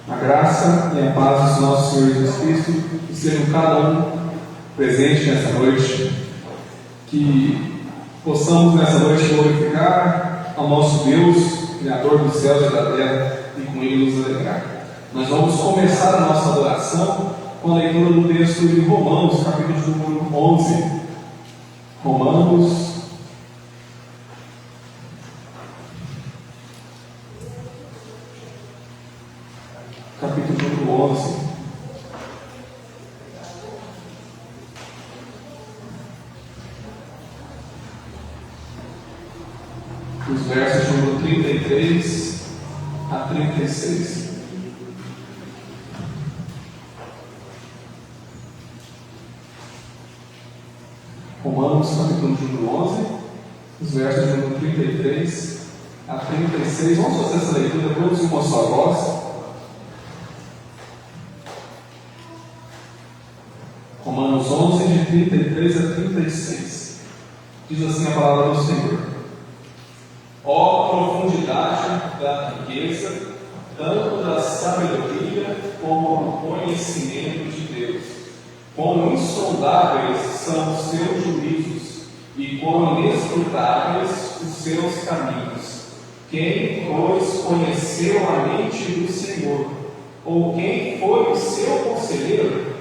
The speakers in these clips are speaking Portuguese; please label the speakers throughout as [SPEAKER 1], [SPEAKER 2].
[SPEAKER 1] A graça e a paz do nosso Senhor Jesus Cristo estejam cada um presente nessa noite, que possamos nessa noite glorificar ao nosso Deus, Criador dos céus e da terra, e com Ele nos alegrar. Nós vamos começar a nossa adoração com a leitura do texto de Romanos, capítulo de número 11. Romanos, capítulo número 11. Os versos número 33 a 36. Romanos, capítulo número 11, os versos número 33 a 36. Vamos fazer essa leitura todos em uma só voz. Romanos 11, de 33 a 36. Diz assim a palavra do Senhor: ó profundidade da riqueza, tanto da sabedoria como do conhecimento de Deus! Quão insondáveis são os seus juízos, e quão inescrutáveis os seus caminhos! Quem, pois, conheceu a mente do Senhor? Ou quem foi o seu conselheiro?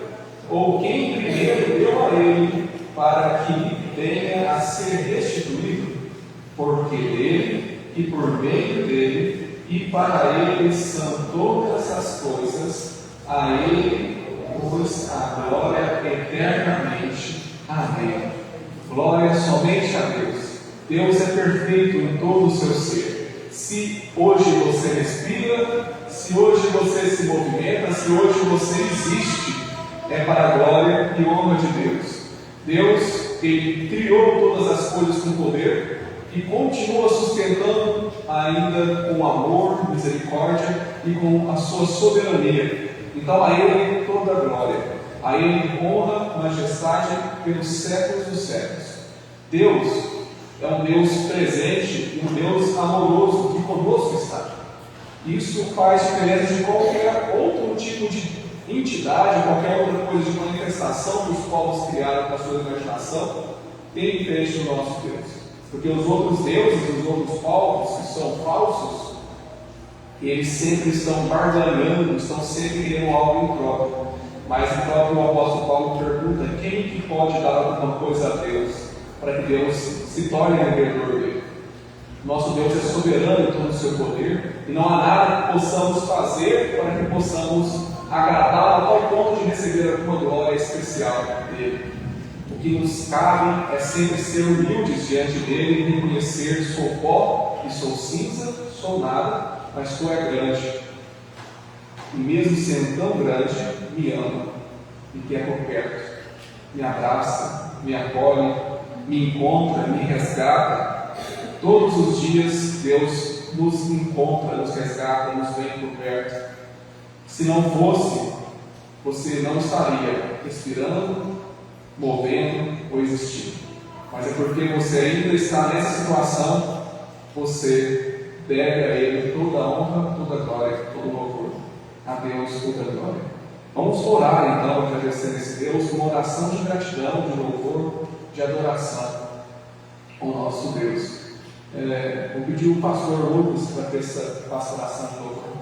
[SPEAKER 1] Ou quem primeiro deu a ele, para que venha a ser restituído? Porque dele, e por meio dele, e para ele são todas as coisas, a ele pois a glória eternamente. Amém. Glória somente a Deus. Deus é perfeito em todo o seu ser. Se hoje você respira, se hoje você se movimenta, se hoje você existe, é para a glória e honra de Deus. Deus, Ele criou todas as coisas com poder e continua sustentando ainda com amor, misericórdia e com a sua soberania. Então a Ele toda a glória, a Ele honra, majestade pelos séculos dos séculos. Deus é um Deus presente, um Deus amoroso que conosco está. Isso faz diferença de qualquer outro tipo de entidade, qualquer outra coisa de manifestação que os povos criaram com a sua imaginação, tem diferente do nosso Deus. Porque os outros deuses, os outros povos que são falsos, eles sempre estão barganhando, estão sempre querendo algo em troca. Mas o próprio apóstolo Paulo pergunta: quem que pode dar alguma coisa a Deus, para que Deus se torne devedor dele? Nosso Deus é soberano em todo o seu poder, e não há nada que possamos fazer para que possamos agradá-lo ao ponto de receber alguma glória especial dele. O que nos cabe é sempre ser humildes diante dele e reconhecer: sou pó e sou cinza, sou nada, mas tu é grande. E mesmo sendo tão grande, me ama, me quer por perto, me abraça, me acolhe, me encontra, me resgata. Todos os dias Deus nos encontra, nos resgata, nos vem por perto. Se não fosse, você não estaria respirando, movendo ou existindo. Mas é porque você ainda está nessa situação, você deve a Ele toda a honra, toda a glória, todo o louvor. A Deus toda a glória. Vamos orar então, agradecendo esse Deus, com uma oração de gratidão, de louvor, de adoração ao nosso Deus. Vou pedir o pastor Lucas para ter essa oração de louvor.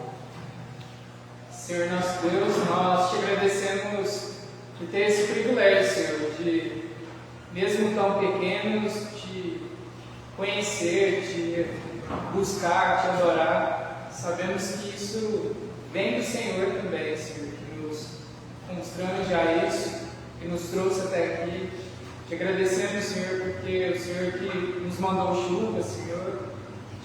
[SPEAKER 2] Senhor nosso Deus, nós te agradecemos de ter esse privilégio, Senhor, de, mesmo tão pequenos, te conhecer, te buscar, te adorar. Sabemos que isso vem do Senhor também, Senhor, que nos constrange a isso, que nos trouxe até aqui. Te agradecemos, Senhor, porque o Senhor que nos mandou chuva, Senhor.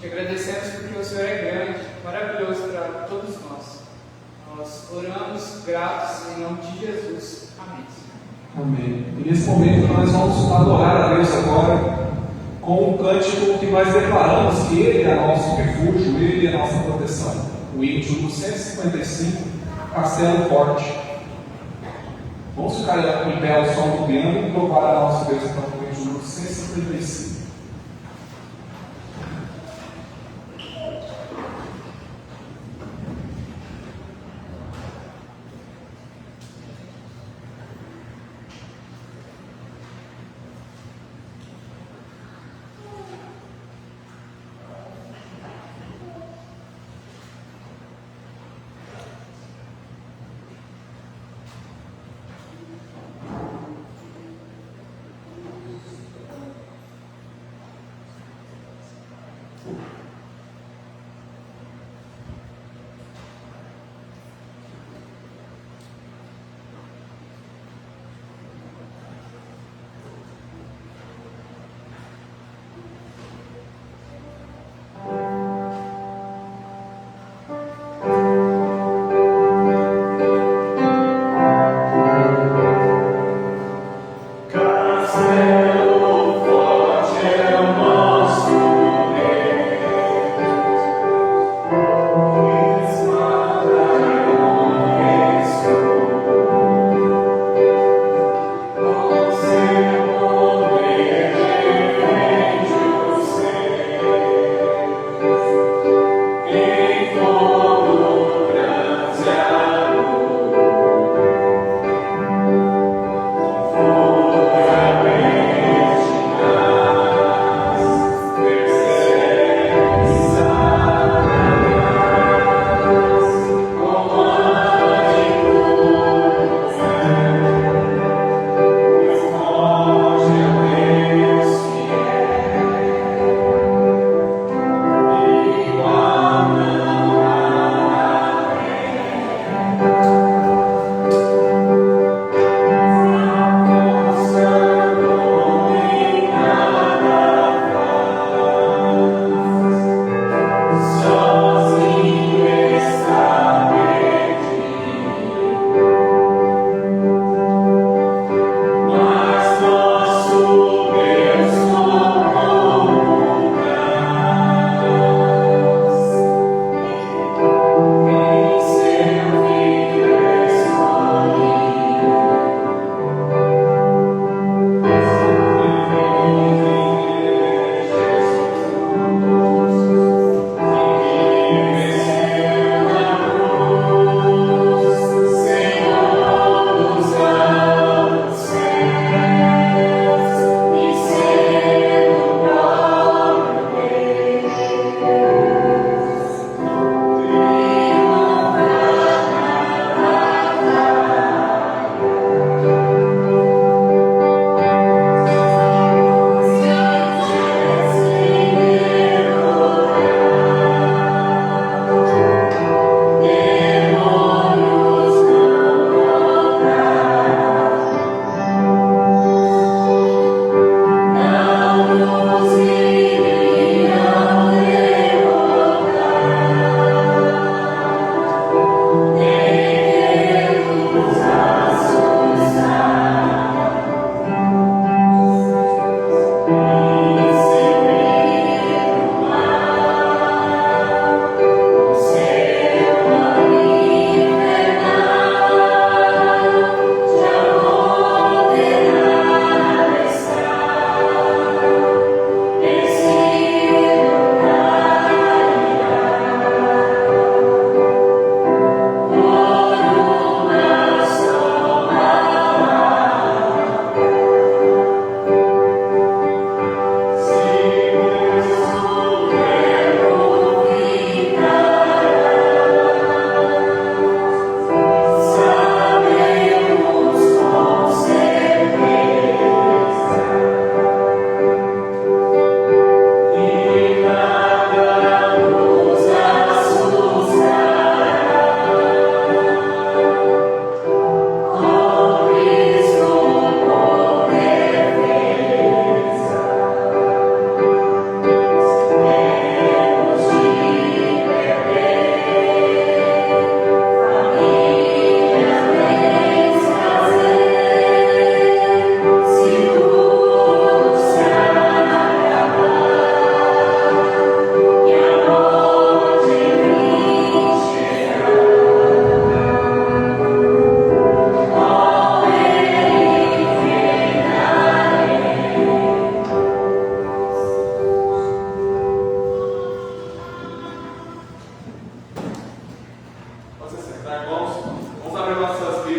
[SPEAKER 2] Te agradecemos porque o Senhor é grande, maravilhoso para todos nós. Nós oramos gratos em nome de Jesus. Amém.
[SPEAKER 1] Amém. E nesse momento nós vamos adorar a Deus agora com um cântico que nós declaramos que Ele é nosso refúgio, Ele é nossa proteção. O hino de número 155, Castelo Forte. Vamos ficar em pé ao som do piano e louvar a nosso Deus então com o hino de número 155.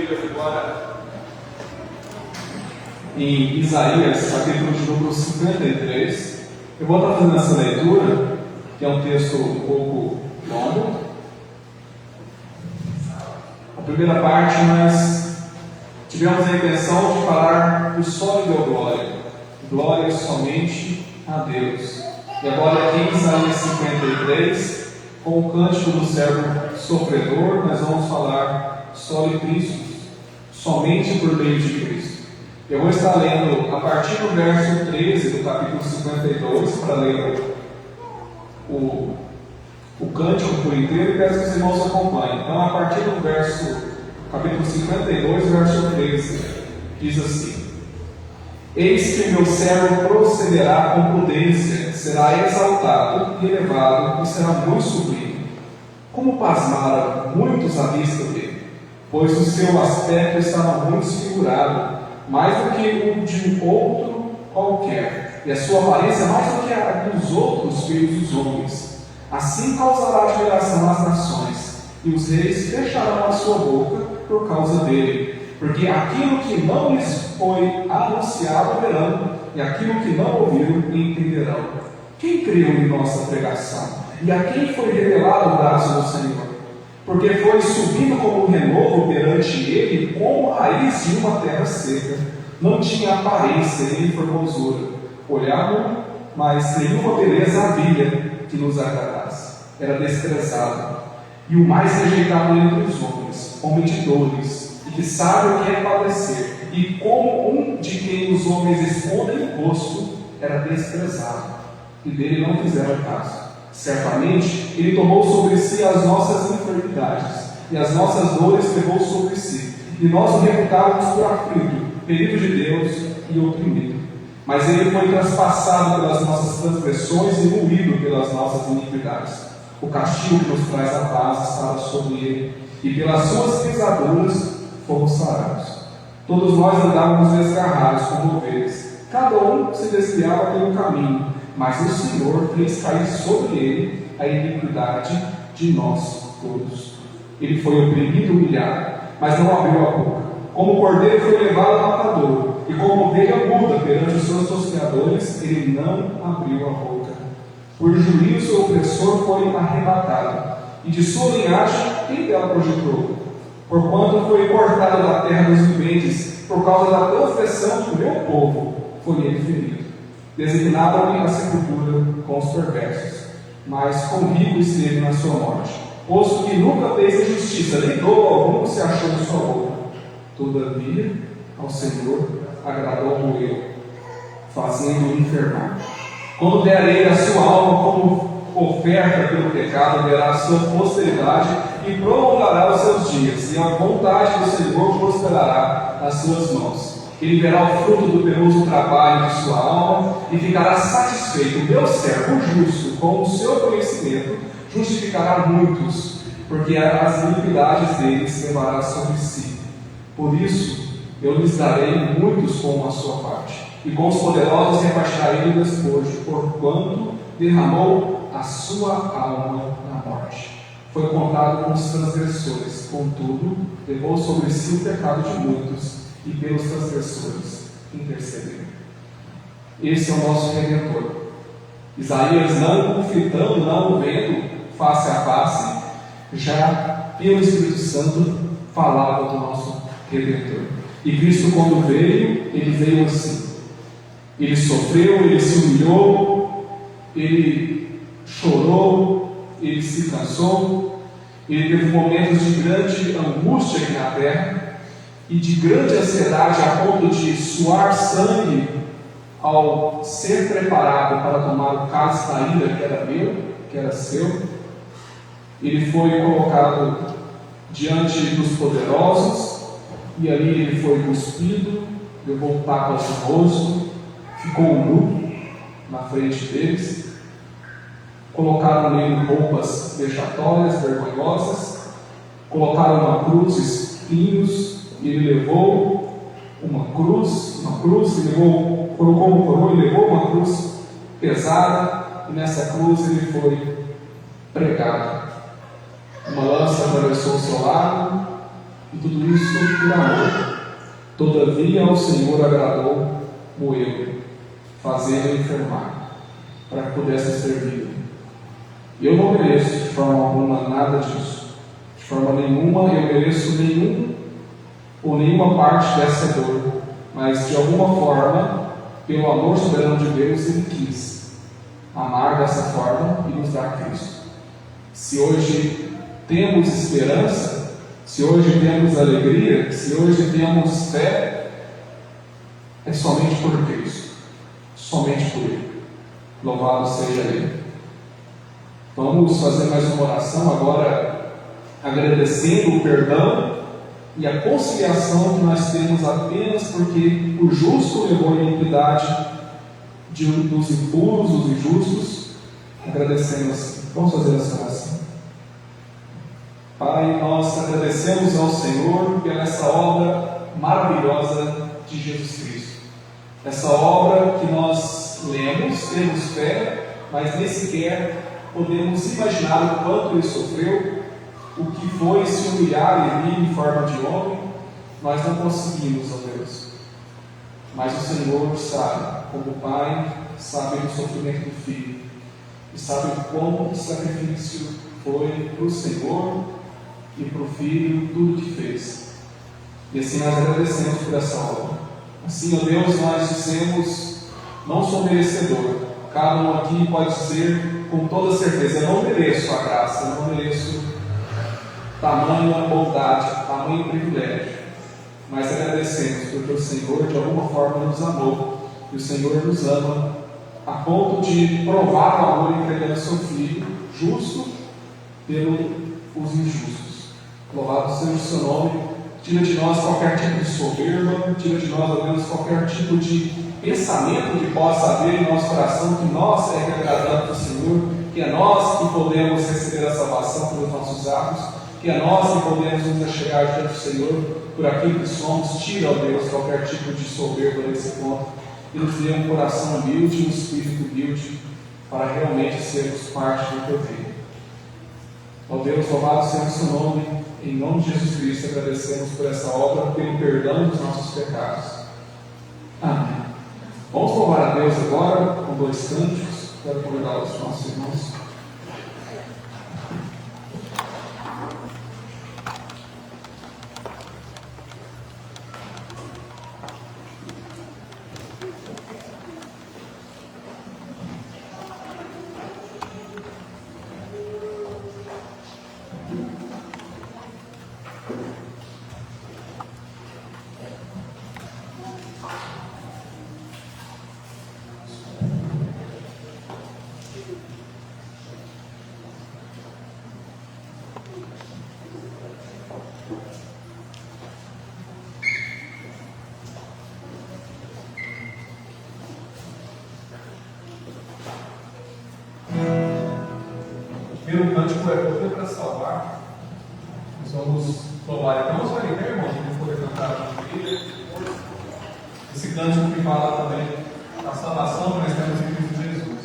[SPEAKER 1] Bíblias agora em Isaías, capítulo de número 53. Eu vou estar fazendo essa leitura, que é um texto um pouco longo. A primeira parte nós tivemos a intenção de falar do só lhe deu glória. Glória somente a Deus. E agora aqui em Isaías 53, com o cântico do servo sofredor, nós vamos falar soli Cristo, somente por meio de Cristo. Eu vou estar lendo a partir do verso 13 do capítulo 52, para ler o cântico por inteiro, e peço que os irmãos acompanhem. Então, a partir do capítulo 52, verso 13, diz assim: Eis que meu servo procederá com prudência, será exaltado e elevado, e será muito sublime. Como pasmaram muitos à vista dele, pois o seu aspecto estava muito desfigurado, mais do que o de outro qualquer, e a sua aparência mais do que a dos outros filhos dos homens. Assim causará admiração às nações, e os reis fecharão a sua boca por causa dele. Porque aquilo que não lhes foi anunciado verão, e aquilo que não ouviram entenderão. Quem creu em nossa pregação? E a quem foi revelado o braço do Senhor? Porque foi subindo como um renovo perante ele, como raiz de uma terra seca. Não tinha aparência nem formosura. Olhavam, mas nenhuma beleza havia que nos agradasse. Era desprezado, e o mais rejeitado entre os homens, homem de dores, e que sabe o que é padecer, e como um de quem os homens escondem o rosto, era desprezado, e dele não fizeram caso. Certamente ele tomou sobre si as nossas enfermidades, e as nossas dores levou sobre si, e nós o reputávamos por aflito, ferido de Deus e oprimido. Mas ele foi traspassado pelas nossas transgressões e moído pelas nossas iniquidades. O castigo que nos traz a paz estava sobre ele, e pelas suas pisaduras fomos sarados. Todos nós andávamos desgarrados como ovelhas, cada um se desviava pelo caminho, mas o Senhor fez cair sobre ele a iniquidade de nós todos. Ele foi oprimido e humilhado, mas não abriu a boca. Como cordeiro foi levado ao matador, e como ovelha muda perante os seus tosqueadores, ele não abriu a boca. Por juízo o opressor foi arrebatado, e de sua linhagem quem dela projetou? Porquanto foi cortado da terra dos viventes, por causa da transgressão do meu povo, foi ele ferido. Designava-lhe a sepultura com os perversos, mas com rico esteve na sua morte, posto que nunca fez injustiça, nem dolo algum se achou em sua boca. Todavia, ao Senhor agradou moê-lo, fazendo-o enfermar. Quando der a ele a sua alma como oferta pelo pecado, verá a sua posteridade e prolongará os seus dias, e a vontade do Senhor prosperará nas suas mãos. Ele verá o fruto do penoso trabalho de sua alma e ficará satisfeito. O meu servo justo, com o seu conhecimento, justificará muitos, porque as iniquidades deles levará sobre si. Por isso, eu lhes darei muitos como a sua parte, e com os poderosos repartirá ele o despojo, porquanto derramou a sua alma na morte. Foi contado com os transgressores, contudo, levou sobre si o pecado de muitos, e pelos transgressores intercedeu. Esse é o nosso Redentor. Isaías, não o fitando, não o vendo face a face, já pelo Espírito Santo falava do nosso Redentor. E Cristo, quando veio, ele veio assim. Ele sofreu, ele se humilhou, ele chorou, ele se cansou, ele teve momentos de grande angústia aqui na terra, e de grande ansiedade a ponto de suar sangue ao ser preparado para tomar o cálice da ira que era meu, que era seu. Ele foi colocado diante dos poderosos, e ali ele foi cuspido, levou tapas no rosto, ficou nu na frente deles, colocaram nele roupas vexatórias, vergonhosas, colocaram uma cruz, espinhos, e ele levou uma cruz, colocou uma coroa e levou uma cruz pesada, e nessa cruz ele foi pregado. Uma lança atravessou o seu lado, E tudo isso por amor. Todavia ao Senhor agradou moê-lo, fazê-lo enfermar, para que pudesse servir. Eu não mereço de forma alguma nada disso. De forma nenhuma eu mereço nenhuma parte dessa dor, mas de alguma forma, pelo amor soberano de Deus, Ele quis amar dessa forma e nos dar Cristo. Se hoje temos esperança, se hoje temos alegria, se hoje temos fé, é somente por Cristo, somente por Ele. Louvado seja Ele. Vamos fazer mais uma oração agora, agradecendo o perdão e a conciliação que nós temos apenas porque o justo levou a iniquidade dos impuros, dos injustos. Agradecemos assim. Vamos fazer essa oração. Pai, nós agradecemos ao Senhor pela essa obra maravilhosa de Jesus Cristo. Essa obra que nós lemos, temos fé, mas nem sequer podemos imaginar o quanto Ele sofreu, o que foi se humilhar e vir em forma de homem. Nós não conseguimos, ó Deus. Mas o Senhor sabe, como Pai, sabe do sofrimento do Filho, e sabe o quão sacrifício foi para o Senhor e para o Filho tudo que fez. E assim nós agradecemos por essa obra. Assim, ó Deus, nós dizemos, não sou merecedor. Cada um aqui pode dizer com toda certeza, eu não mereço a graça, eu não mereço tamanha bondade, tamanho privilégio. Mas agradecemos porque o Senhor de alguma forma nos amou, e o Senhor nos ama a ponto de provar o amor entregando seu Filho justo pelos injustos. Louvado seja o seu nome. Tira de nós qualquer tipo de soberba, tira de nós, ó Deus, qualquer tipo de pensamento que possa haver em nosso coração, que nós é que agradamos ao Senhor, que é nós que podemos receber a salvação pelos nossos atos, que é nós que podemos nos achegar diante do Senhor por aquilo que somos. Tira, ó Deus, qualquer tipo de soberba nesse ponto e nos dê um coração humilde, um espírito humilde, para realmente sermos parte do teu reino. Ó Deus, louvado seja o seu nome. Em nome de Jesus Cristo, agradecemos por essa obra, pelo perdão dos nossos pecados. Amém. Vamos louvar a Deus agora com 2 cânticos. Quero convidar os nossos irmãos. O primeiro cântico é Poder para Salvar. Nós vamos louvar. Então, vamos ver, né, irmãos? Vamos poder cantar a Bíblia. Esse cântico que fala também da salvação que nós temos em Cristo Jesus.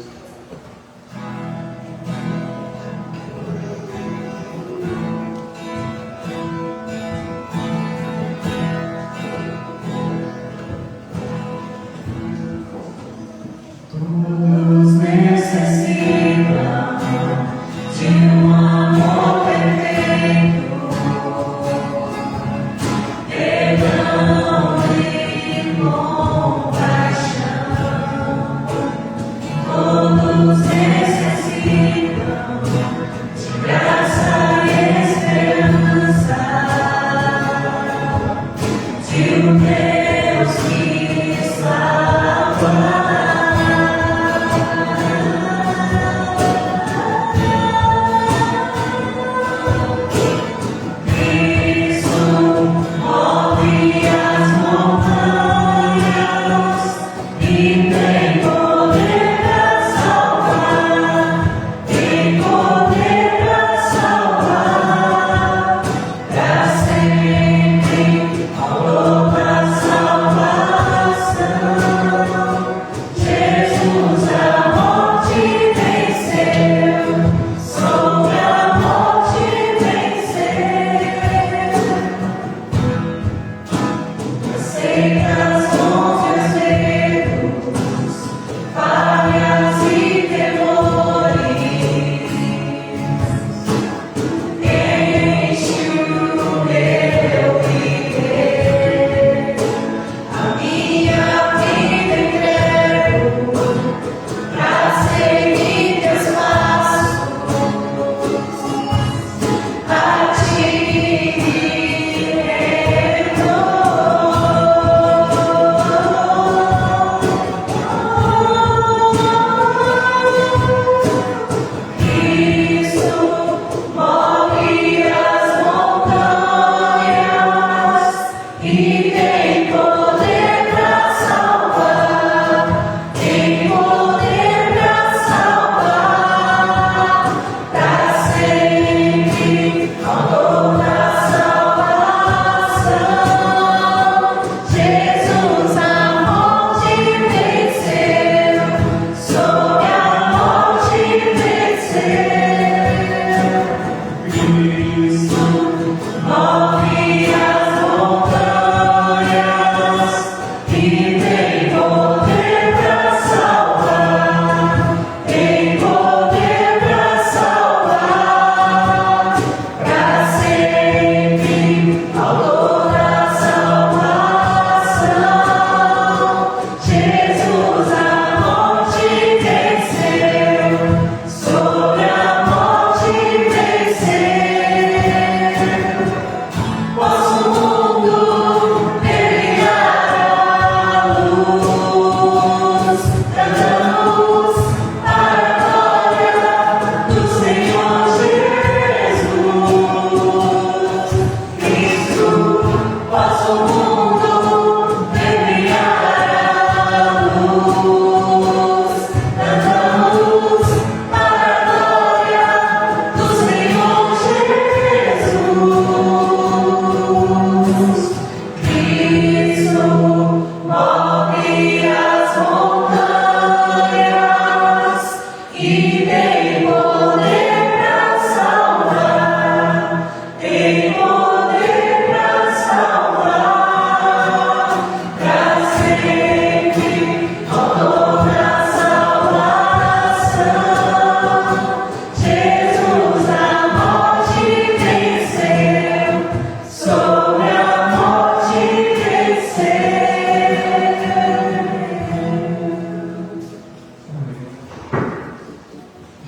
[SPEAKER 3] Salvar.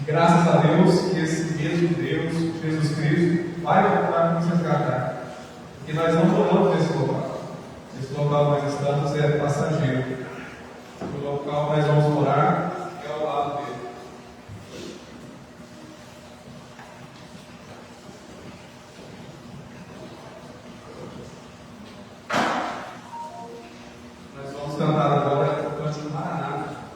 [SPEAKER 1] Graças a Deus que esse mesmo Deus, Jesus Cristo, vai voltar para nos resgatar. E nós não moramos nesse local. Esse local que nós estamos é passageiro. O local que nós vamos morar é ao lado dele. Nós vamos cantar agora o canto do Maranata.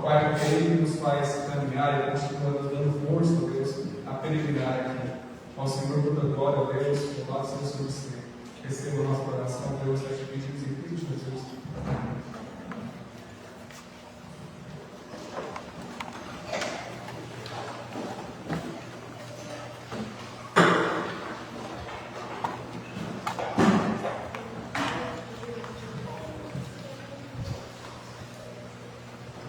[SPEAKER 3] Pai, porque Ele nos faz caminhar e continua nos dando força, Deus, a peregrinar aqui. Ao Senhor, toda glória a Deus, louvado seja o Senhor sempre. Receba a nossa oração, Deus, nós te pedimos em Cristo Jesus.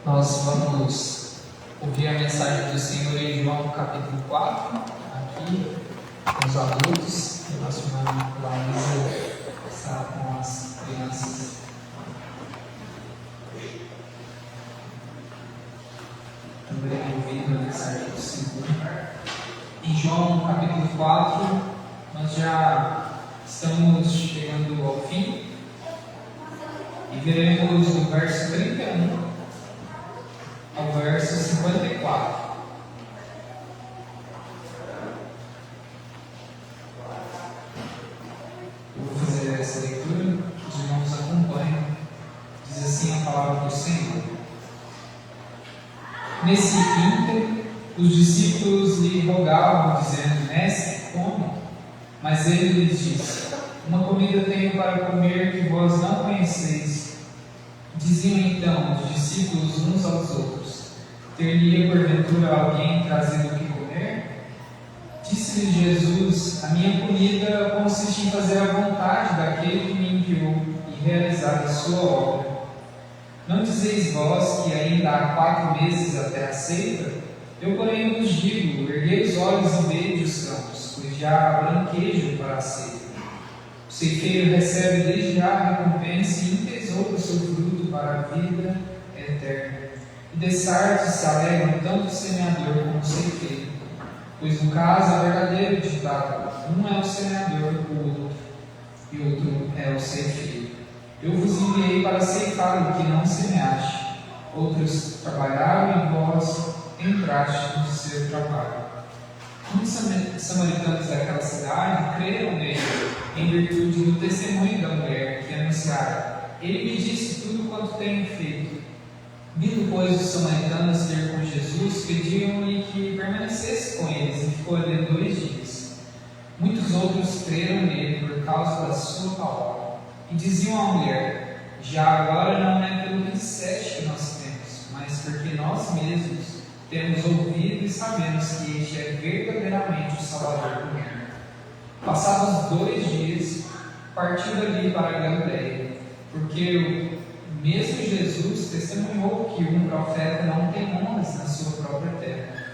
[SPEAKER 2] Nós vamos ouvir a mensagem do Senhor em João capítulo 4, aqui com os adultos, e nossa irmã Laísa está com as crianças. Também ouvindo a mensagem do Senhor. Em João capítulo 4, nós já estamos chegando ao fim e veremos do verso 31 ao verso 54. Eu vou fazer essa leitura, os irmãos acompanham. Diz assim a palavra do Senhor. Nesse ínterim, os discípulos lhe rogavam, dizendo: Mestre, come. Mas ele lhes disse: Uma comida tenho para comer que vós não conheceis. Diziam então os discípulos uns aos outros: Ter-lhe porventura alguém trazido o que comer? Disse-lhe Jesus: A minha comida consiste em fazer a vontade daquele que me enviou e realizar a sua obra. Não dizeis vós que ainda há 4 meses até a ceifa? Eu, porém, vos digo: erguei os olhos e vede os campos, pois já há branquejo para a ceifa. O ceifeiro recebe desde já a recompensa e entesoura o seu fruto para a vida eterna. E dessarte se alegram tanto o semeador como o ceifeiro. Pois no caso é verdadeiro ditado: um é o semeador, o outro, e outro é o ceifeiro. Eu vos enviei para ceifar o que não semeaste. Outros trabalharam e vós entraste no seu trabalho. Muitos samaritanos daquela cidade creram nele, em virtude do testemunho da mulher que anunciara: Ele me disse tudo quanto tenho feito. Vindo, pois, os samaritanos ter com Jesus, pediram-lhe que permanecesse com eles, e ficou ali 2 dias. Muitos outros creram nele por causa da sua palavra. E diziam à mulher: Já agora não é pelo que disseste que nós temos, mas porque nós mesmos temos ouvido e sabemos que este é verdadeiramente o Salvador do mundo. Passados 2 dias, partiu dali para a Galileia, porque o mesmo Jesus testemunhou que um profeta não tem honras na sua própria terra.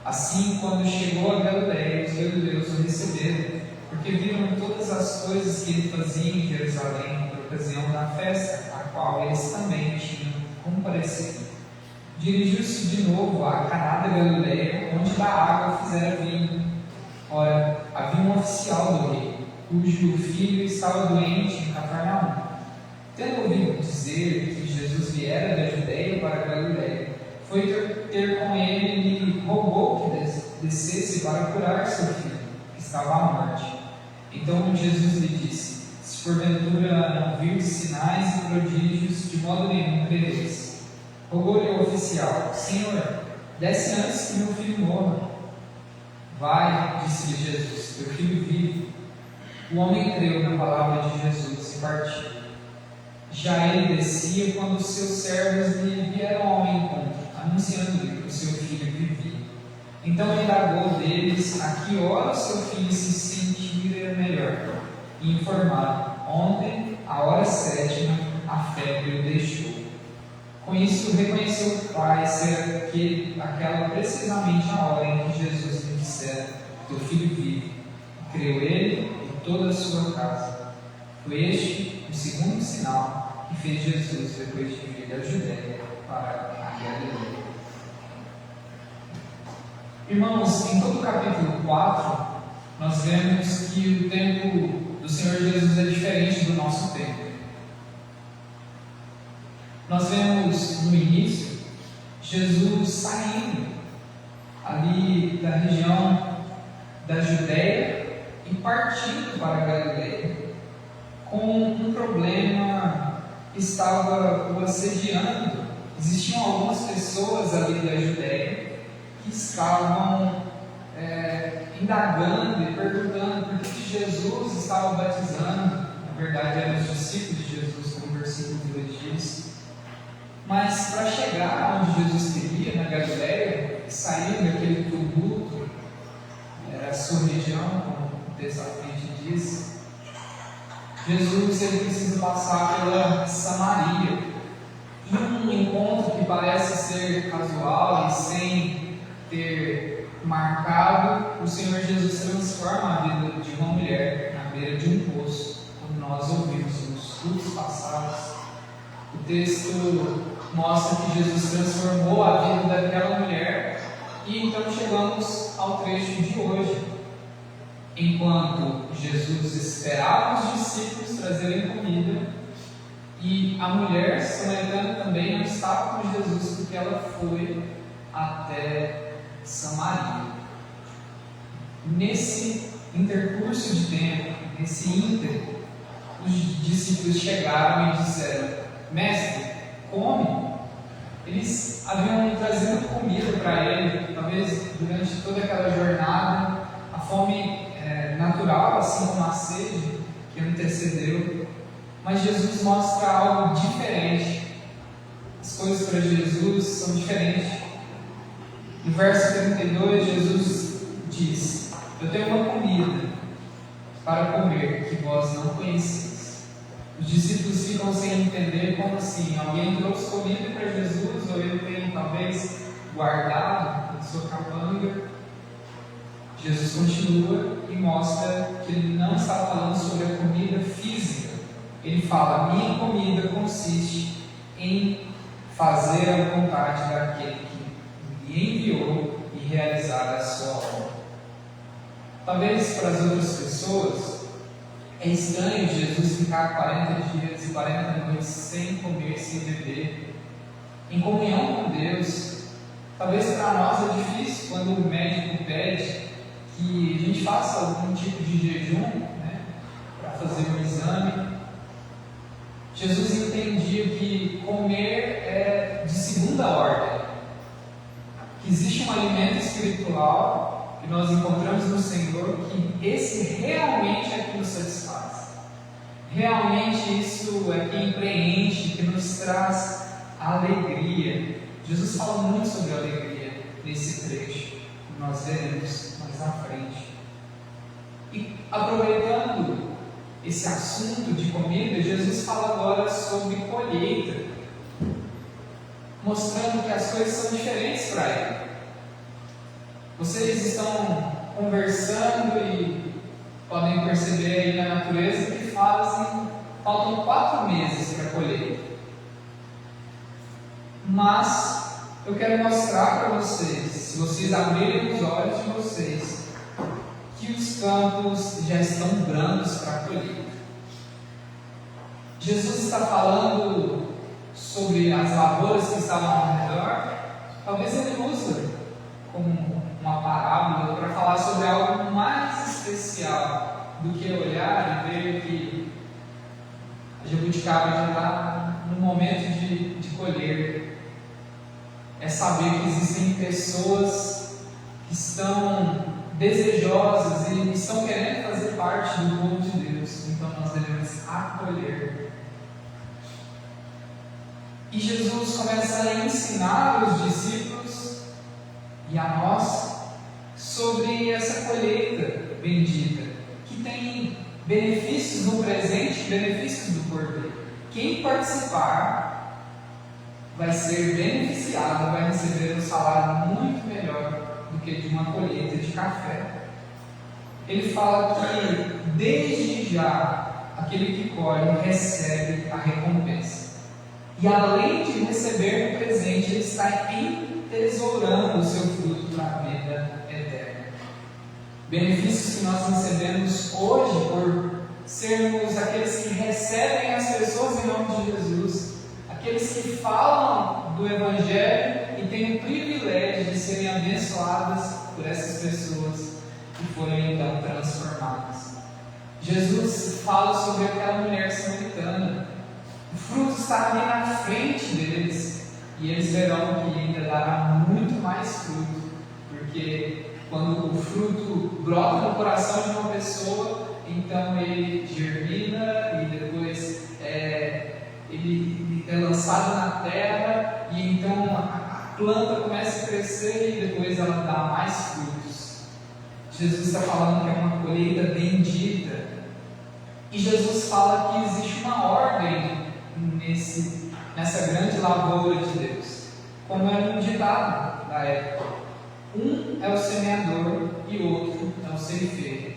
[SPEAKER 2] Assim, quando chegou a Galileia, os galileus o receberam, porque viram todas as coisas que ele fazia em Jerusalém por ocasião da festa, a qual eles também tinham comparecido. Dirigiu-se de novo a Caná da Galileia, onde da água fizera vinho. Ora, havia um oficial do rei, cujo filho estava doente em Cafarnaum. Tendo ouvido dizer que Jesus viera da Judeia para a Galileia, foi ter com ele e lhe rogou que descesse para curar seu filho, que estava à morte. Então Jesus lhe disse: Se porventura não virdes sinais e prodígios, de modo nenhum crereis. Rogou-lhe o oficial: Senhor, desce antes que meu filho morra. Vai, disse-lhe Jesus, teu filho vive. O homem creu na palavra de Jesus e partiu. Já ele descia quando os seus servos lhe vieram ao encontro, anunciando-lhe que o seu filho vivia. Então indagou deles a que hora o seu filho se sentira melhor, e informaram: ontem, à hora 7, a febre o deixou. Com isso, reconheceu o pai ser aquela precisamente a hora em que Jesus lhe dissera: teu filho vive. E creu ele e toda a sua casa. Foi este o segundo sinal que fez Jesus depois de vir da Judéia para a Galileia. Irmãos, em todo o capítulo 4, nós vemos que o tempo do Senhor Jesus é diferente do nosso tempo. Nós vemos no início Jesus saindo ali da região da Judéia e partindo para a Galileia, com um problema que estava o assediando existiam algumas pessoas ali da Judéia que estavam indagando e perguntando por que Jesus estava batizando. Na verdade, eram os discípulos de Jesus, como o versículo 2 diz. Mas para chegar onde Jesus queria, na Galileia, sair daquele tumulto, era a sua região, como o texto à frente diz, Jesus ele precisa passar pela Samaria. E um encontro que parece ser casual e sem ter marcado, o Senhor Jesus transforma a vida de uma mulher na beira de um poço, como nós ouvimos nos cultos passados. O texto mostra que Jesus transformou a vida daquela mulher, e então chegamos ao trecho de hoje. Enquanto Jesus esperava os discípulos trazerem comida, e a mulher samaritana também não estava com Jesus, porque ela foi até Samaria. Nesse intercurso de tempo, nesse íntegro, os discípulos chegaram e disseram: Mestre, come. Eles haviam trazido comida para ele, talvez durante toda aquela jornada, a fome natural, assim como a sede que antecedeu. Mas Jesus mostra algo diferente. As coisas para Jesus são diferentes. No verso 32, Jesus diz: Eu tenho uma comida para comer que vós não conheceis. Os discípulos ficam sem entender como assim. Alguém trouxe comida para Jesus, ou ele tem talvez guardado em sua capanga. Jesus continua e mostra que ele não está falando sobre a comida física. Ele fala: minha comida consiste em fazer a vontade daquele que me enviou e realizar a sua obra. Talvez para as outras pessoas é estranho Jesus ficar 40 dias e 40 noites sem comer, sem beber, em comunhão com Deus. Talvez para nós é difícil quando o médico pede que a gente faça algum tipo de jejum, para fazer um exame. Jesus entendia que comer é de segunda ordem, que existe um alimento espiritual que nós encontramos no Senhor, que esse realmente é que nos satisfaz. Realmente isso é quem preenche, que nos traz alegria. Jesus fala muito sobre alegria nesse trecho, que nós veremos mais à frente. E aproveitando esse assunto de comida, Jesus fala agora sobre colheita, mostrando que as coisas são diferentes para ele. Vocês estão conversando e podem perceber aí na natureza que faltam 4 meses para a colheita. Mas eu quero mostrar para vocês, se vocês abrirem os olhos de vocês, que os campos já estão brancos para a colheita. Jesus está falando sobre as lavouras que estavam ao redor. Talvez ele use como uma parábola para falar sobre algo mais especial do que olhar e ver que a jabuticaba já está no momento de colher. É saber que existem pessoas que estão desejosas e estão querendo fazer parte do povo de Deus. Então nós devemos acolher. E Jesus começa a ensinar os discípulos e a nós sobre essa colheita bendita, que tem benefícios no presente e benefícios do porvir. Quem participar vai ser beneficiado, vai receber um salário muito melhor do que de uma colheita de café. Ele fala que desde já aquele que colhe recebe a recompensa. E além de receber um presente, ele está entesourando o seu fruto para a vida eterna. Benefícios que nós recebemos hoje por sermos aqueles que recebem as pessoas em nome de Jesus, aqueles que falam do Evangelho e têm o privilégio de serem abençoadas por essas pessoas que foram então transformadas. Jesus fala sobre aquela mulher samaritana. O fruto está ali na frente deles. e eles verão que ainda dará muito mais fruto, porque quando o fruto brota no coração de uma pessoa, então ele germina e depois ele é lançado na terra, e então a planta começa a crescer e depois ela dá mais frutos. Jesus está falando que é uma colheita bendita, e Jesus fala que existe uma ordem nessa grande lavoura de Deus, como é um ditado da época: um é o semeador e o outro é o ceifeiro.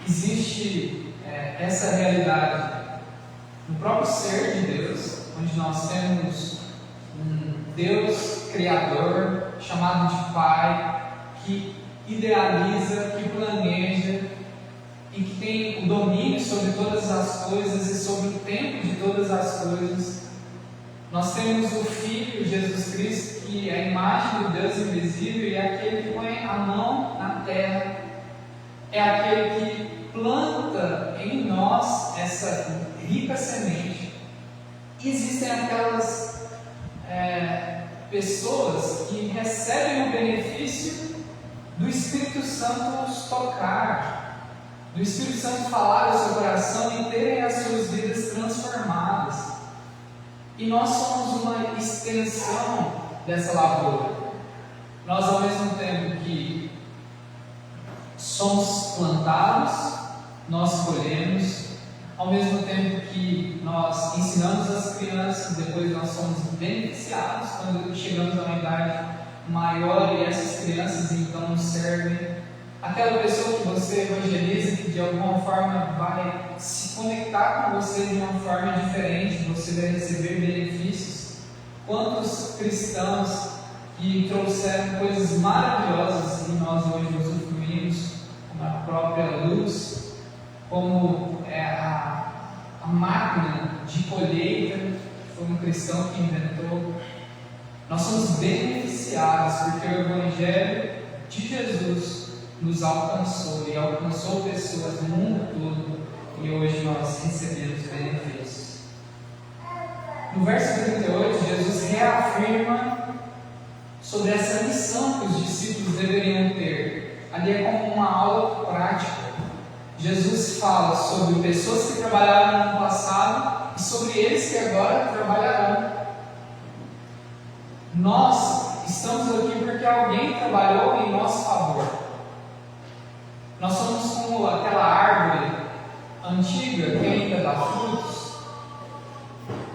[SPEAKER 2] Existe essa realidade no próprio ser de Deus, onde nós temos um Deus Criador, chamado de Pai, que idealiza, que planeja e que tem o domínio sobre todas as coisas e sobre o tempo de todas as coisas. Nós temos o Filho, Jesus Cristo, que é a imagem do Deus invisível e é aquele que põe a mão na terra, é aquele que planta em nós essa rica semente. E existem aquelas pessoas que recebem o benefício do Espírito Santo os tocar, do Espírito Santo falar ao seu coração e terem as suas vidas transformadas. E nós somos uma extensão dessa lavoura. Nós, ao mesmo tempo que somos plantados, nós colhemos, ao mesmo tempo que nós ensinamos as crianças, depois nós somos beneficiados quando chegamos a uma idade maior e essas crianças então nos servem. Aquela pessoa que você evangeliza, que de alguma forma vai se conectar com você de uma forma diferente, você vai receber benefícios. Quantos cristãos que trouxeram coisas maravilhosas e nós hoje usufruímos, como a própria luz, como a máquina de colheita, que foi um cristão que inventou. Nós somos beneficiados porque o Evangelho de Jesus nos alcançou e alcançou pessoas do mundo todo, e hoje nós recebemos benefícios. No verso 38, Jesus reafirma sobre essa missão que os discípulos deveriam ter. Ali é como uma aula prática. Jesus fala sobre pessoas que trabalharam no ano passado e sobre eles que agora trabalharão. Nós estamos aqui porque alguém trabalhou em nosso favor. Nós somos como aquela árvore antiga que ainda dá frutos,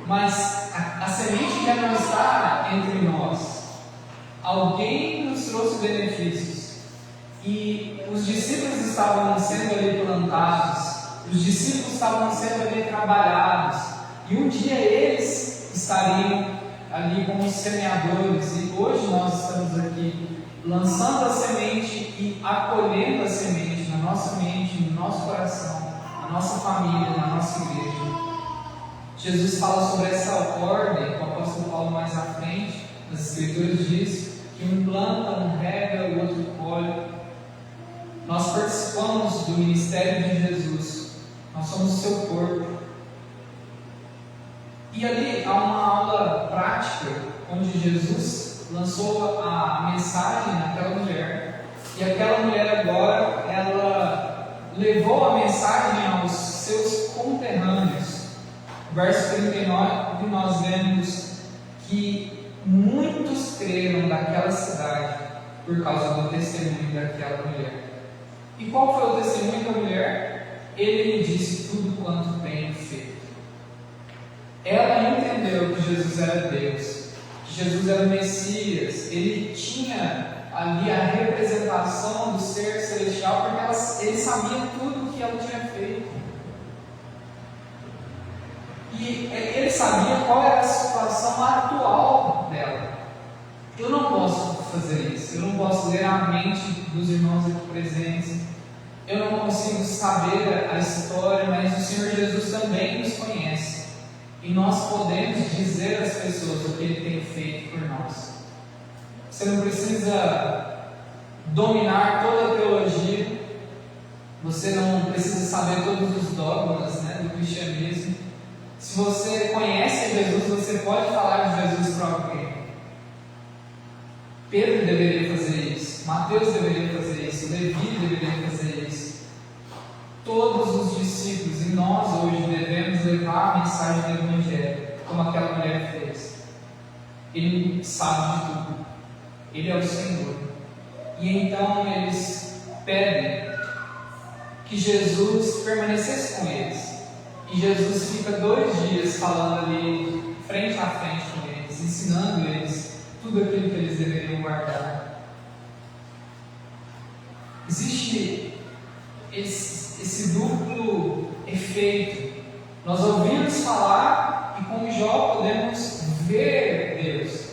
[SPEAKER 2] mas a semente já não está entre nós. Alguém nos trouxe benefícios e os discípulos estavam sendo ali plantados, os discípulos estavam sendo ali trabalhados, e um dia eles estariam ali como semeadores, e hoje nós estamos aqui lançando a semente e acolhendo a semente na nossa mente, no nosso coração, na nossa família, na nossa igreja. Jesus fala sobre essa ordem, o apóstolo Paulo mais à frente, nas Escrituras diz que um planta, um rega, o outro colhe. Nós participamos do ministério de Jesus, nós somos o seu corpo. E ali há uma aula prática, onde Jesus lançou a mensagem naquela mulher, e aquela mulher agora, ela levou a mensagem aos seus conterrâneos. Verso 39, nós vemos que muitos creram daquela cidade por causa do testemunho daquela mulher. E qual foi o testemunho da mulher? Ele me disse tudo quanto tenho feito. Ela entendeu que Jesus era Deus, que Jesus era o Messias. Ele tinha ali a representação do ser celestial, porque ele sabia tudo o que ela tinha feito. E ele sabia qual era a situação atual dela. Eu não posso fazer isso, eu não posso ler a mente dos irmãos aqui presentes, eu não consigo saber a história, mas o Senhor Jesus também nos conhece. E nós podemos dizer às pessoas o que Ele tem feito por nós. Você não precisa dominar toda a teologia, você não precisa saber todos os dogmas do cristianismo. Se Se você conhece Jesus, você pode falar de Jesus para alguém. Pedro deveria fazer isso, Mateus deveria fazer isso, Levi deveria fazer isso. Todos os discípulos e nós hoje devemos levar a mensagem do Evangelho, como aquela mulher fez. Ele sabe de tudo, Ele é o Senhor. E então eles pedem que Jesus permanecesse com eles. E Jesus fica 2 dias falando ali, frente a frente com eles, ensinando eles tudo aquilo que eles deveriam guardar. Existe esse duplo efeito. Nós ouvimos falar e, como Jó, podemos ver Deus.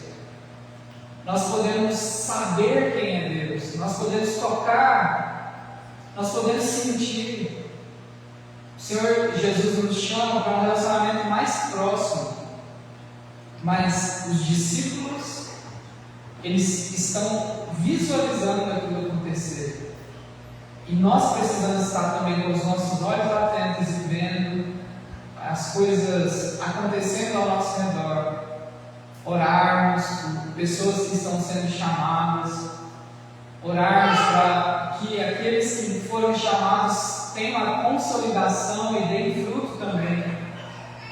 [SPEAKER 2] Nós podemos saber quem é Deus. Nós podemos tocar. Nós podemos sentir. O Senhor Jesus nos chama para um relacionamento mais próximo. Mas os discípulos, eles estão visualizando aquilo acontecer. E nós precisamos estar também com os nossos olhos atentos e vendo as coisas acontecendo ao nosso redor. Orarmos por pessoas que estão sendo chamadas. Orarmos para que aqueles que foram chamados tenham a consolidação e deem fruto também.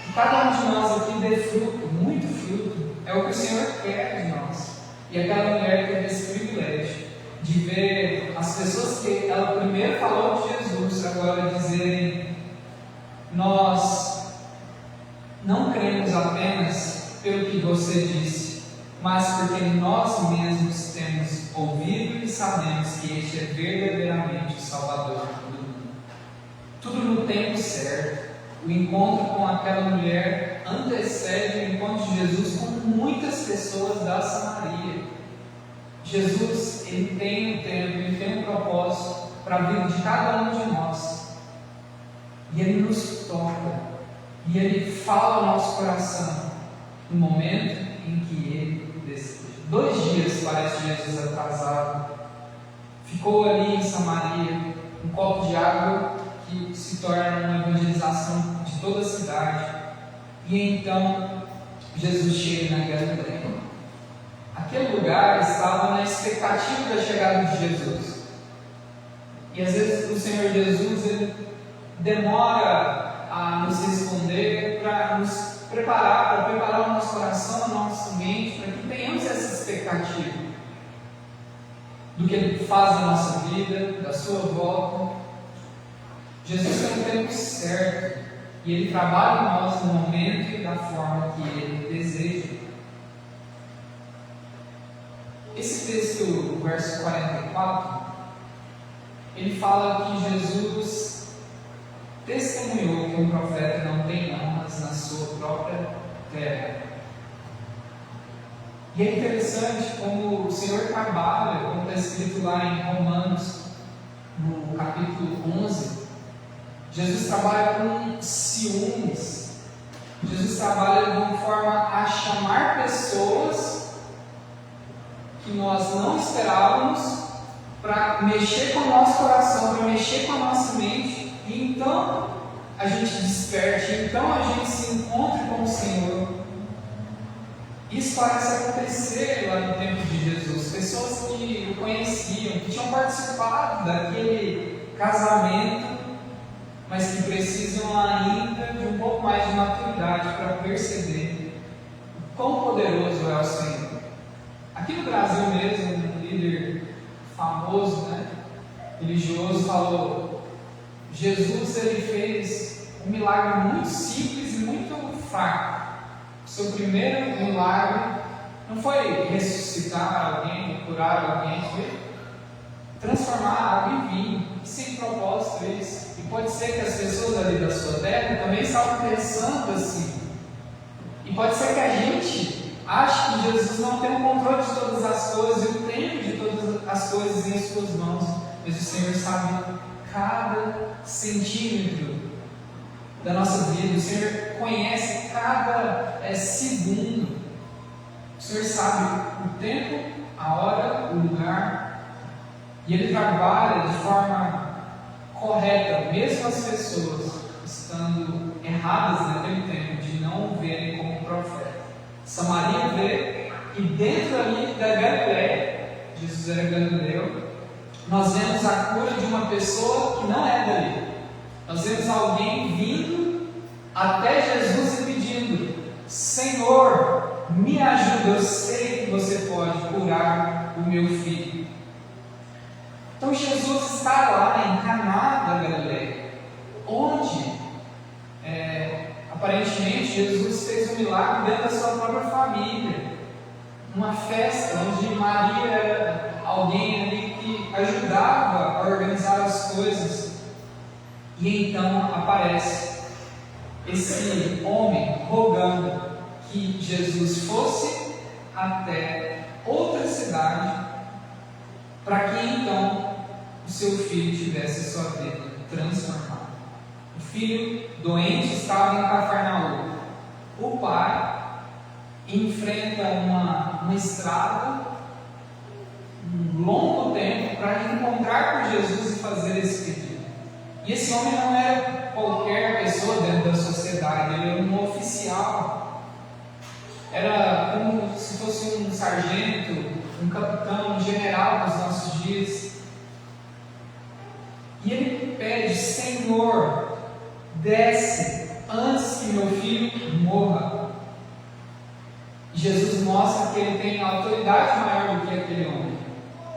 [SPEAKER 2] Que cada um de nós aqui dê fruto, muito fruto. É o que o Senhor quer de nós. E aquela mulher teve esse privilégio de ver as pessoas que ela primeiro falou de Jesus, agora dizerem: nós não cremos apenas pelo que você disse, mas porque nós mesmos temos ouvido e sabemos que este é verdadeiramente o Salvador do mundo. Tudo no tempo certo. O encontro com aquela mulher antecede o encontro de Jesus com muitas pessoas da Samaria. Jesus, Ele tem um tempo, Ele tem um propósito para a vida de cada um de nós. E Ele nos toca. E Ele fala ao nosso coração no momento em que Ele deseja. 2 dias parece Jesus atrasado. Ficou ali em Samaria, um copo de água que se torna uma evangelização de toda a cidade. E então Jesus chega na Galileia. Aquele lugar estava na expectativa da chegada de Jesus. E às vezes o Senhor Jesus ele demora a nos responder para nos preparar, para preparar o nosso coração, a nossa mente, para que tenhamos essa expectativa do que Ele faz na nossa vida, da sua volta. Jesus tem um tempo certo e Ele trabalha em nós no momento e da forma que Ele deseja. Esse texto, o verso 44, ele fala que Jesus testemunhou que um profeta não tem honras na sua própria terra. E é interessante como o Senhor trabalha, como está escrito lá em Romanos, no capítulo 11, Jesus trabalha com ciúmes. Jesus trabalha de uma forma a chamar pessoas que nós não esperávamos para mexer com o nosso coração, para mexer com a nossa mente, e então a gente desperte, então a gente se encontre com o Senhor. Isso parece acontecer lá no tempo de Jesus. Pessoas que o conheciam, que tinham participado daquele casamento, mas que precisam ainda de um pouco mais de maturidade para perceber o quão poderoso é o Senhor. Aqui no Brasil mesmo, um líder famoso, religioso, falou: Jesus ele fez um milagre muito simples e muito fraco. O seu primeiro milagre não foi ressuscitar alguém, curar alguém, foi transformar água em vinho. Sem propósito isso. E pode ser que as pessoas ali da sua terra também estavam pensando assim. E pode ser que a gente ache que Jesus não tem o controle de todas as coisas e o tempo de todas as coisas em suas mãos. Mas o Senhor sabe cada centímetro da nossa vida. O Senhor conhece cada segundo. O Senhor sabe o tempo, a hora, o lugar. E Ele trabalha de forma correta, mesmo as pessoas estando erradas naquele tempo, de
[SPEAKER 4] não o verem como profeta. Samaria vê, e dentro ali da Galileia, Jesus era galileu, nós vemos a cura de uma pessoa que não é dali. Nós vemos alguém vindo até Jesus e pedindo: Senhor, me ajuda, eu sei que você pode curar o meu filho. Então Jesus está lá em Caná da Galileia, onde aparentemente Jesus fez um milagre dentro da sua própria família. Uma festa onde Maria era alguém ali que ajudava a organizar as coisas. E então aparece esse homem rogando que Jesus fosse até outra cidade, para que então o seu filho tivesse sua vida transformada. O filho doente estava em Cafarnaum. O pai enfrenta uma estrada, um longo tempo, para encontrar com Jesus e fazer esse pedido. E esse homem não era qualquer pessoa dentro da sociedade, ele era um oficial. Era como se fosse um sargento, um capitão, um general dos nossos dias. E ele pede: Senhor, desce antes que meu filho morra. E Jesus mostra que ele tem autoridade maior do que aquele homem.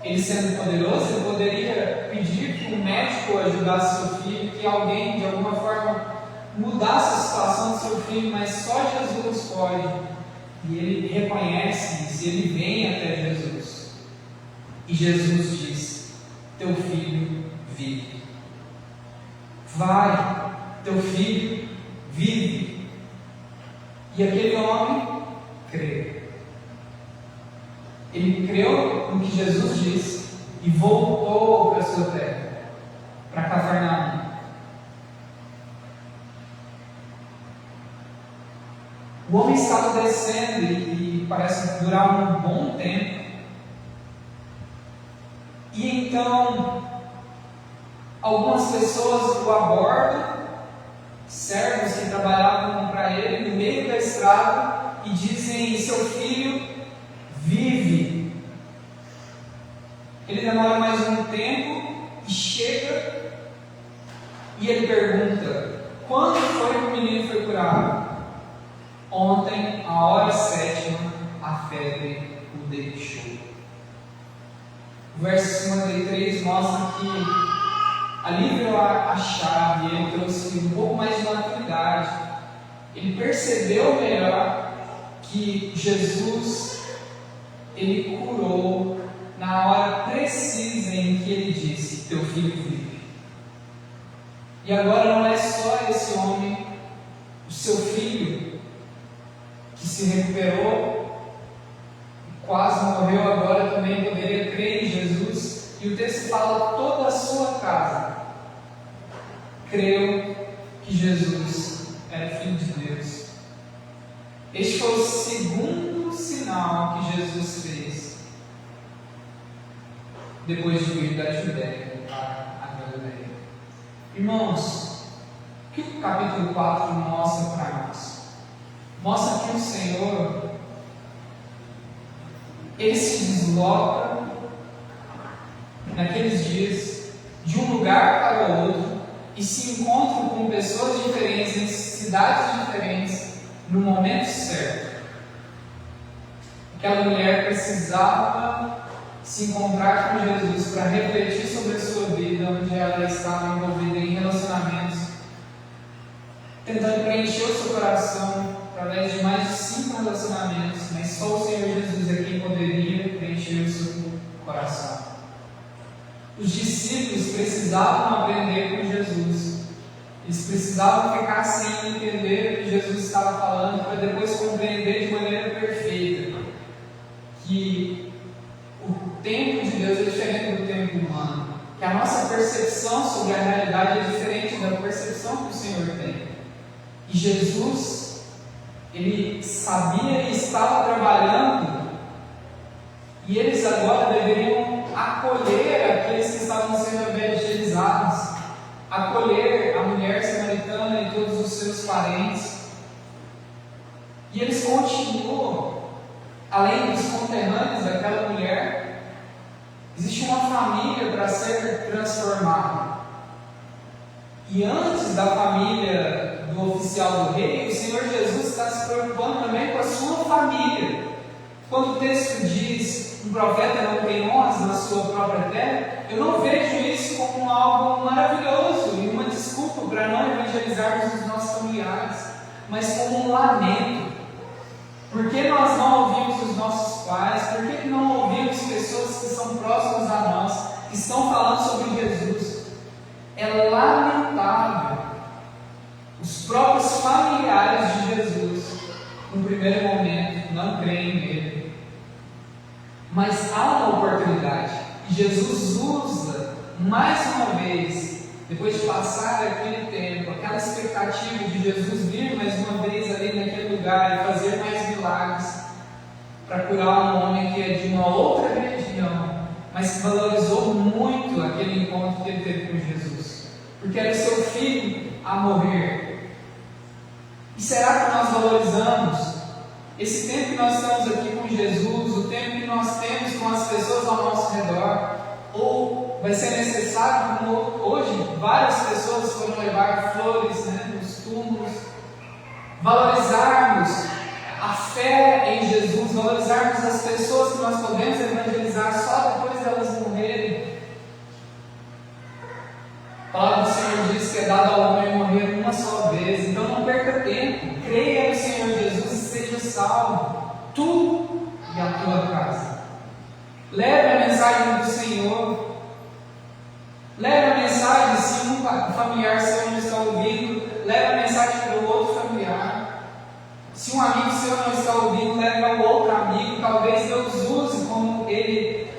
[SPEAKER 4] Ele, sendo poderoso, ele poderia pedir que um médico ajudasse seu filho, que alguém de alguma forma mudasse a situação do seu filho, mas só Jesus pode. E ele reconhece isso, e ele vem até Jesus. E Jesus diz: teu filho vive. Vai, teu filho vive. E aquele homem creu. Ele creu no que Jesus disse e voltou para a sua terra, para Cafarnaum. O homem estava descendo e parece durar um bom tempo. E então algumas pessoas o abordam, servos que trabalhavam para ele, no meio da estrada, e dizem: seu filho vive. Ele demora mais um tempo e chega, e ele pergunta: quando foi que o menino foi curado? Ontem, à hora 7ª, a febre o deixou. O verso 53 mostra que ali veio a chave, ele trouxe um pouco mais de maturidade. Ele percebeu melhor que Jesus, ele curou na hora precisa em que ele disse: teu filho vive. E agora não é só esse homem, o seu filho, que se recuperou, quase morreu, agora também poderia crer em Jesus. E o texto fala: toda a sua casa creu que Jesus era Filho de Deus. Este foi o segundo sinal que Jesus fez depois de vir da Judéia para a Galileia. Irmãos, o que o capítulo 4 mostra para nós? Mostra que o Senhor, ele se desloca naqueles dias de um lugar para o outro e se encontra com pessoas diferentes, em cidades diferentes, no momento certo. Aquela mulher precisava se encontrar com Jesus para refletir sobre a sua vida, onde ela estava envolvida em relacionamentos, tentando preencher o seu coração através de mais de 5 relacionamentos, mas só o Senhor Jesus é quem poderia preencher o seu coração. Os discípulos precisavam aprender com Jesus. Eles precisavam ficar sem entender o que Jesus estava falando, para depois compreender de maneira perfeita que o tempo de Deus é diferente do tempo humano, que a nossa percepção sobre a realidade é diferente da percepção que o Senhor tem. E Jesus, ele sabia e estava trabalhando, e eles agora deveriam acolher aqueles que estavam sendo evangelizados, acolher a mulher samaritana e todos os seus parentes. E eles continuam, além dos conterrâneos daquela mulher, existe uma família para ser transformada. E antes da família do oficial do rei, o Senhor Jesus está se preocupando também com a sua família. Quando o texto diz, um profeta não tem honras na sua própria terra, eu não vejo isso como algo maravilhoso e uma desculpa para não evangelizarmos os nossos familiares, mas como um lamento. Por que nós não ouvimos os nossos pais? Por que não ouvimos pessoas que são próximas a nós, que estão falando sobre Jesus? É lamentável. Os próprios familiares de Jesus, no primeiro momento, não creem nele. Mas há uma oportunidade. E Jesus usa, mais uma vez, depois de passar aquele tempo, aquela expectativa de Jesus vir mais uma vez ali naquele lugar e fazer mais milagres, para curar um homem que é de uma outra região, mas que valorizou muito aquele encontro que ele teve com Jesus, porque era o seu filho a morrer. E será que nós valorizamos esse tempo que nós estamos aqui com Jesus, o tempo que nós temos com as pessoas ao nosso redor? Ou vai ser necessário, como hoje várias pessoas foram levar flores, nos túmulos, valorizarmos a fé em Jesus, valorizarmos as pessoas que nós podemos evangelizar só depois delas morrerem? A palavra do Senhor diz que é dado ao homem morrer uma só vez, então não perca tempo, creia no Senhor Jesus e seja salvo, tu e a tua casa. Leve a mensagem do Senhor, leve a mensagem, se um familiar seu não está ouvindo, leve a mensagem para o outro familiar. Se um amigo seu não está ouvindo, leve ao outro amigo. Talvez Deus use como Ele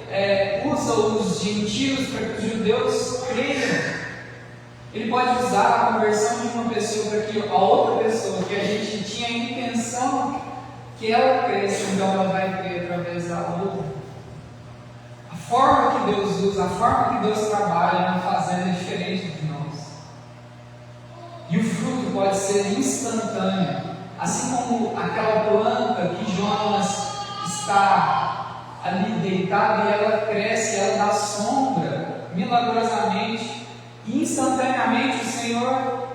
[SPEAKER 4] usa os gentios para que os judeus creiam. Ele pode usar a conversão de uma pessoa para que a outra pessoa, que a gente tinha a intenção que ela cresça, então ela vai crer através da outra. A forma que Deus usa, a forma que Deus trabalha na fazenda é diferente de nós. E o fruto pode ser instantâneo. Assim como aquela planta que Jonas está ali deitado e ela cresce, ela dá sombra, milagrosamente, e instantaneamente o Senhor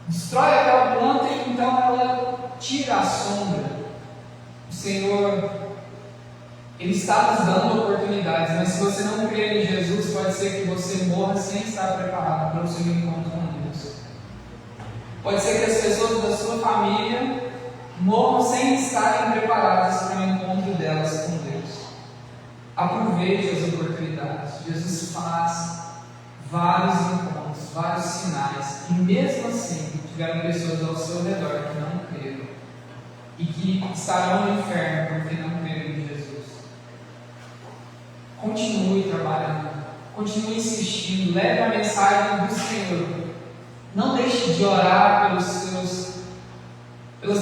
[SPEAKER 4] destrói aquela planta e então ela tira a sombra. O Senhor, Ele está nos dando oportunidades, mas se você não crer em Jesus, pode ser que você morra sem estar preparado para o seu encontro com Deus. Pode ser que as pessoas da sua família morram sem estarem preparadas para o encontro delas com Deus. Aproveite as oportunidades. Jesus faz vários encontros, vários sinais, e mesmo assim tiveram pessoas ao seu redor que não creram e que estarão no inferno porque não creram em Jesus. Continue trabalhando, continue insistindo, leve a mensagem do Senhor. Não deixe de orar pelas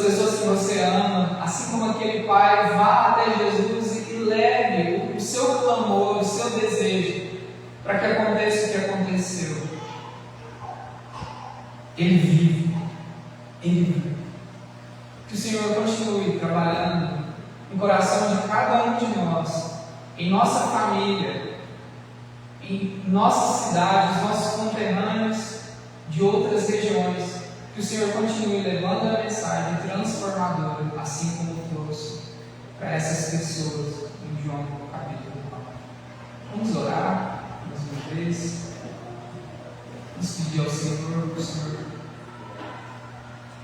[SPEAKER 4] pessoas que você ama, assim como aquele pai, vá até Jesus e leve o seu clamor, o seu desejo, para que aconteça o que aconteceu. Ele vive. Que o Senhor continue trabalhando no coração de cada um de nós, em nossa família, em nossas cidades, nossos conterrâneos de outras regiões. Que o Senhor continue levando a mensagem transformadora, assim como trouxe para essas pessoas em João capítulo 9. Vamos orar mais uma vez. Vamos pedir ao Senhor que o Senhor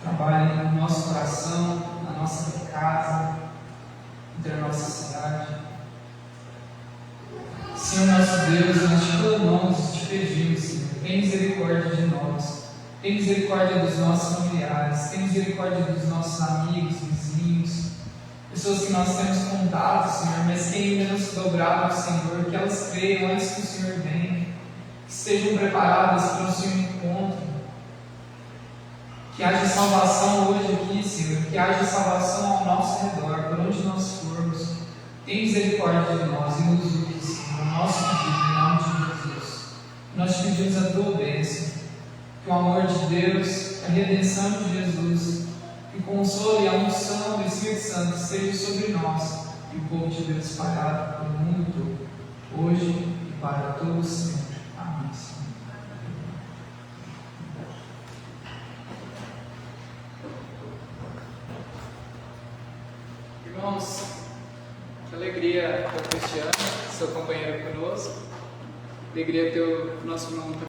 [SPEAKER 4] trabalhe no nosso coração, na nossa casa, entre a nossa cidade. Senhor nosso Deus, nós te clamamos, te pedimos, Senhor, tem misericórdia de nós, tem misericórdia dos nossos familiares, tem misericórdia dos nossos amigos, vizinhos, pessoas que nós temos contato, Senhor, mas que ainda não se dobraram ao Senhor, que elas creiam antes que o Senhor venha, que estejam preparadas para o seu encontro, que haja salvação hoje aqui, Senhor, que haja salvação ao nosso redor, por onde nós formos. Tem misericórdia de nós e nos use, Senhor, no nosso pedido, em nome de Jesus. Nós te pedimos a tua bênção, que o amor de Deus, a redenção de Jesus, que que o consolo e a unção do Espírito Santo estejam sobre nós e o povo de Deus espalhado pelo mundo todo, hoje e para todos sempre. Amém.
[SPEAKER 2] Irmãos, que alegria ter o Cristiano, seu companheiro conosco. Alegria ter o nosso irmão